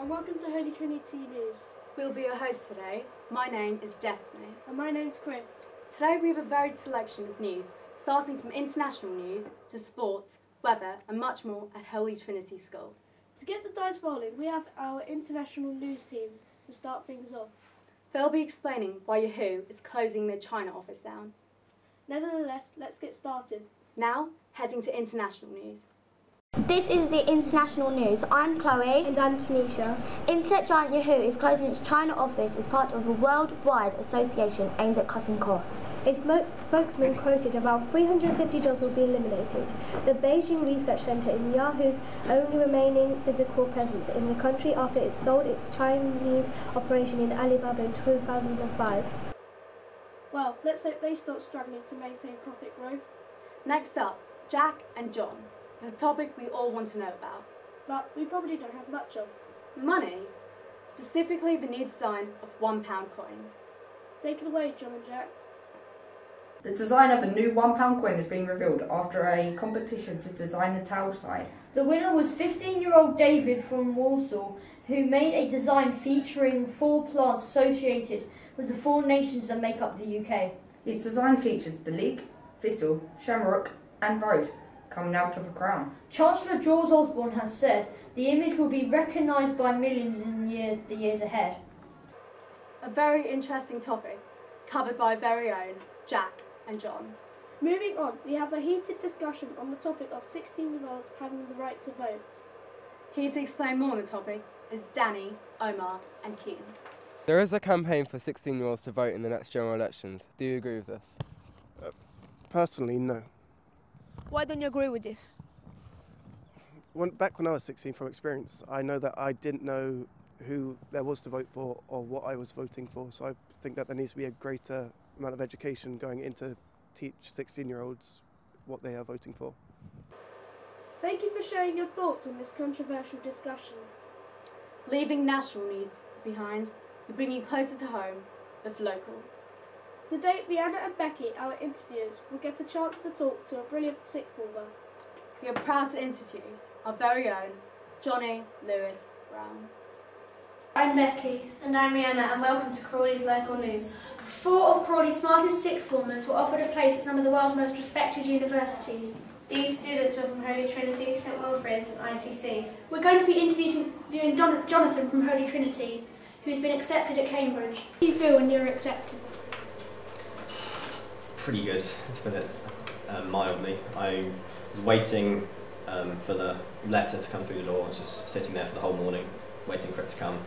and welcome to Holy Trinity News. We'll be your hosts today. My name is Destiny. And my name's Chris. Today we have a varied selection of news, starting from international news to sports, weather and much more at Holy Trinity School. To get the dice rolling, we have our international news team to start things off. They'll be explaining why Yahoo is closing their China office down. Nevertheless, let's get started. Now, heading to international news. This is the international news. I'm Chloe. And I'm Tanisha. Internet giant Yahoo is closing its China office as part of a worldwide association aimed at cutting costs. A spokesman quoted around 350 jobs will be eliminated. The Beijing Research Center is Yahoo's only remaining physical presence in the country after it sold its Chinese operation in Alibaba in 2005. Well, let's hope they stop struggling to maintain profit growth. Next up, Jack and John. The topic we all want to know about. But we probably don't have much of. Money. Specifically the new design of £1 coins. Take it away, John and Jack. The design of a new £1 coin has been revealed after a competition to design the tail side. The winner was 15-year-old David from Warsaw, who made a design featuring 4 plants associated with the 4 nations that make up the UK. His design features the leek, thistle, shamrock and rose coming out of a crown. Chancellor George Osborne has said the image will be recognised by millions in the years ahead. A very interesting topic, covered by very own Jack and John. Moving on, we have a heated discussion on the topic of 16-year-olds having the right to vote. Here to explain more on the topic is Danny, Omar and Keaton. There is a campaign for 16-year-olds to vote in the next general elections. Do you agree with this? Personally, no. Why don't you agree with this? Back when I was 16, from experience, I know that I didn't know who there was to vote for or what I was voting for, so I think that there needs to be a greater amount of education going into teach 16-year-olds what they are voting for. Thank you for sharing your thoughts on this controversial discussion. Leaving national news behind, we bring you closer to home with local. Today, Rihanna and Becky, our interviewers, will get a chance to talk to a brilliant sixth former. We are proud to introduce our very own Johnny Lewis Brown. I'm Becky. And I'm Rihanna, and welcome to Crawley's Local News. 4 of Crawley's smartest sixth formers were offered a place at some of the world's most respected universities. These students were from Holy Trinity, St Wilfrid's and ICC. We're going to be interviewing Jonathan from Holy Trinity, who's been accepted at Cambridge. How do you feel when you're accepted? Pretty good, to put it mildly. I was waiting for the letter to come through the door. I was just sitting there for the whole morning, waiting for it to come.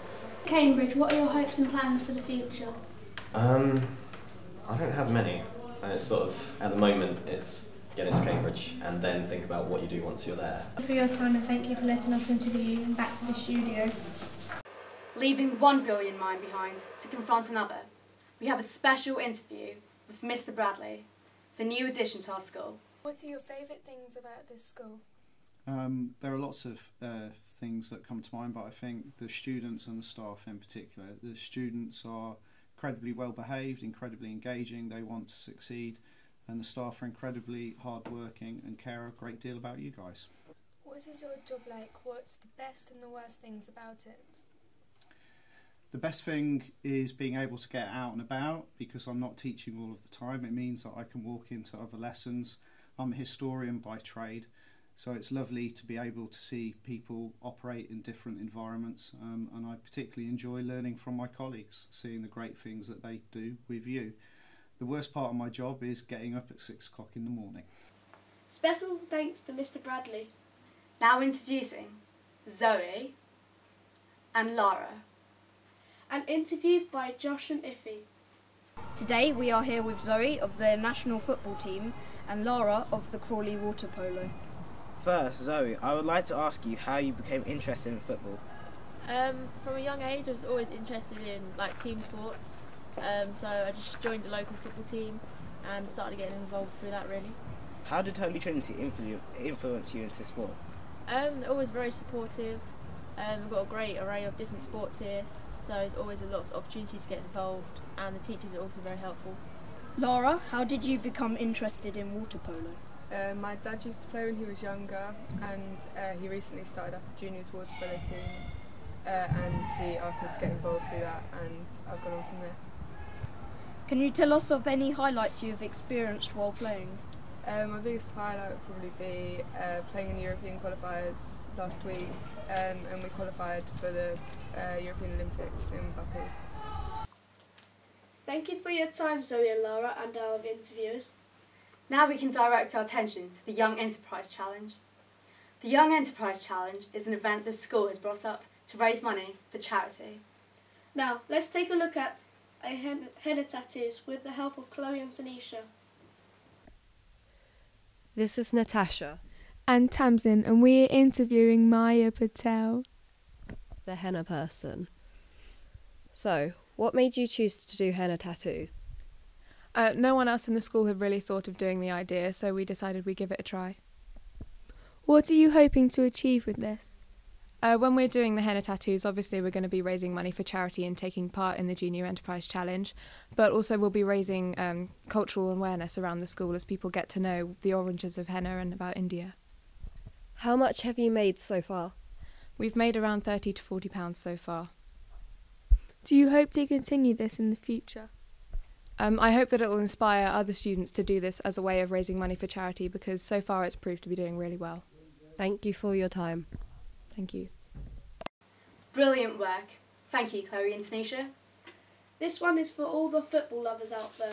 Cambridge, what are your hopes and plans for the future? I don't have many. It's sort of, at the moment, it's get into Cambridge and then think about what you do once you're there. For your time and thank you for letting us interview you, and back to the studio. Leaving one brilliant mind behind to confront another, we have a special interview with Mr. Bradley, the new addition to our school. What are your favourite things about this school? There are lots of things that come to mind, but I think the students and the staff in particular. The students are incredibly well behaved, incredibly engaging, they want to succeed, and the staff are incredibly hard-working and care a great deal about you guys. What is your job like? What's the best and the worst things about it? The best thing is being able to get out and about, because I'm not teaching all of the time. It means that I can walk into other lessons. I'm a historian by trade, so it's lovely to be able to see people operate in different environments, and I particularly enjoy learning from my colleagues, seeing the great things that they do with you. The worst part of my job is getting up at 6 o'clock in the morning. Special thanks to Mr. Bradley. Now introducing Zoe and Lara. And interviewed by Josh and Iffy. Today we are here with Zoe of the national football team and Lara of the Crawley water polo. First, Zoe, I would like to ask you how you became interested in football. From a young age I was always interested in team sports, so I just joined the local football team and started getting involved through that really. How did Holy Trinity influence you into sport? They're always very supportive. We've got a great array of different sports here, so there's always a lot of opportunity to get involved, and the teachers are also very helpful. Lara, how did you become interested in water polo? My dad used to play when he was younger, and he recently started up a juniors water polo team. and he asked me to get involved through that, and I've gone on from there. Can you tell us of any highlights you've experienced while playing? My biggest highlight would probably be playing in European qualifiers last week, and we qualified for the European Olympics in Baku. Thank you for your time, Zoe and Lara, and our interviewers. Now we can direct our attention to the Young Enterprise Challenge. The Young Enterprise Challenge is an event the school has brought up to raise money for charity. Now, let's take a look at a henna tattoos with the help of Chloe and Tanisha. This is Natasha. And Tamsin, and we're interviewing Maya Patel, the henna person. So, what made you choose to do henna tattoos? No one else in the school had really thought of doing the idea, so we decided we'd give it a try. What are you hoping to achieve with this? When we're doing the henna tattoos, obviously we're going to be raising money for charity and taking part in the Junior Enterprise Challenge, but also we'll be raising cultural awareness around the school as people get to know the origins of henna and about India. How much have you made so far? We've made around £30 to £40 so far. Do you hope to continue this in the future? I hope that it will inspire other students to do this as a way of raising money for charity, because so far it's proved to be doing really well. Thank you for your time. Thank you. Brilliant work. Thank you, Chloe and Tanisha. This one is for all the football lovers out there.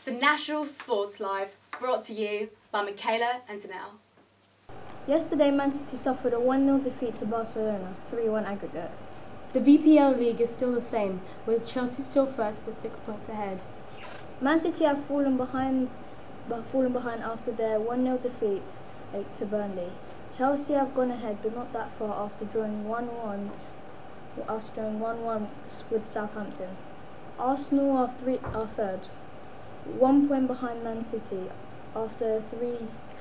The National Sports Live, brought to you by Michaela and Danelle. Yesterday, Man City suffered a 1-0 defeat to Barcelona, 3-1 aggregate. The BPL league is still the same, with Chelsea still first but 6 points ahead. Man City have fallen behind after their 1-0 defeat to Burnley. Chelsea have gone ahead, but not that far after drawing 1-1 with Southampton. Arsenal are third, 1 point behind Man City after a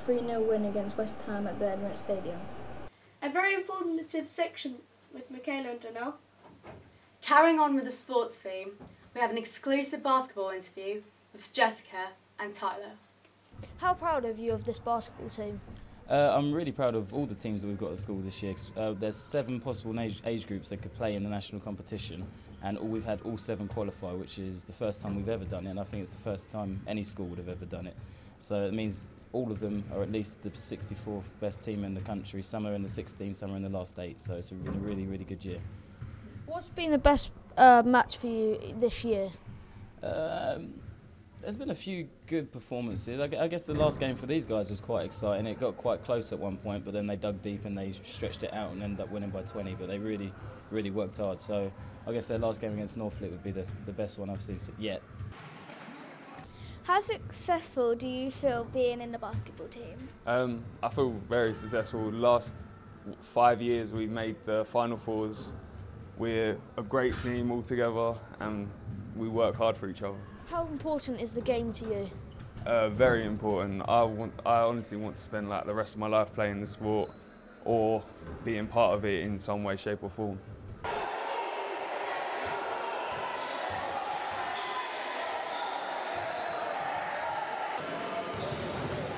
3-0 win against West Ham at the Emirates Stadium. A very informative section with Michaela and Danelle. Carrying on with the sports theme, we have an exclusive basketball interview with Jessica and Tyler. How proud are you of this basketball team? I'm really proud of all the teams that we've got at school this year. There's 7 possible age groups that could play in the national competition, and we've had all 7 qualify, which is the first time we've ever done it, and I think it's the first time any school would have ever done it. So it means all of them are at least the 64th best team in the country. Some are in the 16, some are in the last 8, so it's been a really, really good year. What's been the best match for you this year? There's been a few good performances. I guess the last game for these guys was quite exciting. It got quite close at one point, but then they dug deep and they stretched it out and ended up winning by 20, but they really, really worked hard. So I guess their last game against Northfleet would be the best one I've seen yet. How successful do you feel being in the basketball team? I feel very successful. Last 5 years we've made the Final Fours. We're a great team all together and we work hard for each other. How important is the game to you? Very important. I honestly want to spend like the rest of my life playing the sport or being part of it in some way, shape or form.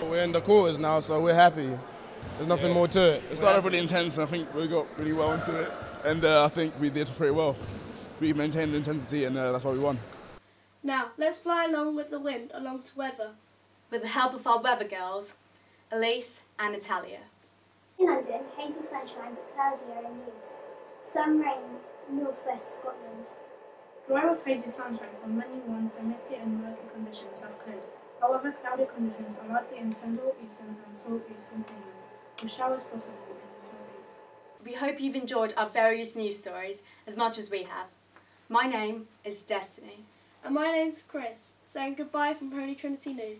We're in the quarters now, so we're happy. There's nothing more to it. It started really intense, and I think we got really well into it. And I think we did pretty well. We maintained the intensity, and that's why we won. Now, let's fly along with the wind along to weather. With the help of our weather girls, Elise and Natalia. In London, hazy sunshine but cloudier in the east. Some rain, northwest Scotland. Dry or hazy sunshine from many winds, the misty and murky conditions have cleared. However, cloudy conditions are likely in central, eastern and southeastern England, with showers possible in the southeast. We hope you've enjoyed our various news stories as much as we have. My name is Destiny. And my name's Chris, saying goodbye from Holy Trinity News.